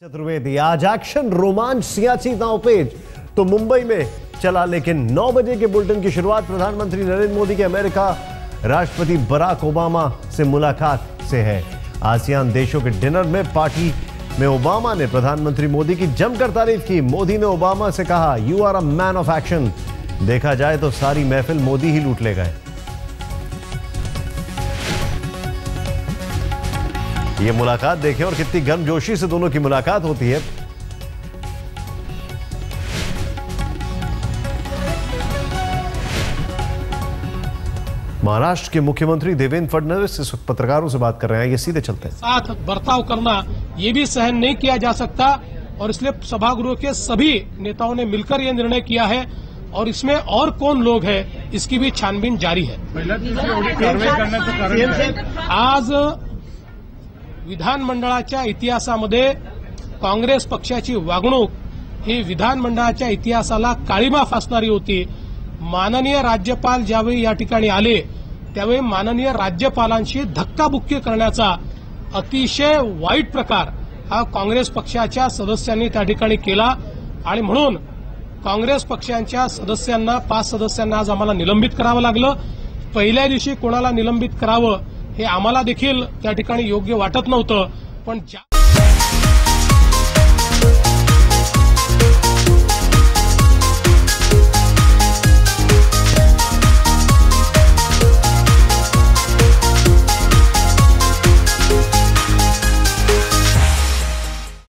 चतुर्वेदी आज एक्शन रोमांच सियासी दांवपेच तो मुंबई में चला, लेकिन 9 बजे के बुलेटिन की शुरुआत प्रधानमंत्री नरेंद्र मोदी के अमेरिका राष्ट्रपति बराक ओबामा से मुलाकात से है। आसियान देशों के डिनर में पार्टी में ओबामा ने प्रधानमंत्री मोदी की जमकर तारीफ की। मोदी ने ओबामा से कहा, you are a man of action. देखा जाए तो सारी महफिल मोदी ही लूट ले गए। ये मुलाकात देखें और कितनी गर्मजोशी से दोनों की मुलाकात होती है। महाराष्ट्र के मुख्यमंत्री देवेंद्र फडणवीस इस वक्त पत्रकारों से बात कर रहे हैं, ये सीधे चलते हैं। साथ बर्ताव करना ये भी सहन नहीं किया जा सकता और इसलिए सभागृह के सभी नेताओं ने मिलकर ये निर्णय किया है और इसमें और कौन लोग हैं इसकी भी छानबीन जारी है। आज विधानमंडळाच्या इतिहासामध्ये काँग्रेस पक्षाची वागणूक ही विधानमंडळाच्या इतिहासाला काळिमा फासणारी होती। माननीय राज्यपाल ज्यावेळी या ठिकाणी आले त्यावेळी माननीय राज्यपालांशी धक्काबुक्की करण्याचा अतिशय वाईट प्रकार हा काँग्रेस पक्षाच्या सदस्यांनी त्या ठिकाणी केला आणि म्हणून काँग्रेस पक्षांच्या सदस्यांना 5 सदस्यांना आज आम्हाला निलंबित करावं लागलं। पहिल्या दिवशी कोणाला निलंबित करावं हे आम्हाला देखील त्या ठिकाणी योग्य वाटत नव्हतं, पण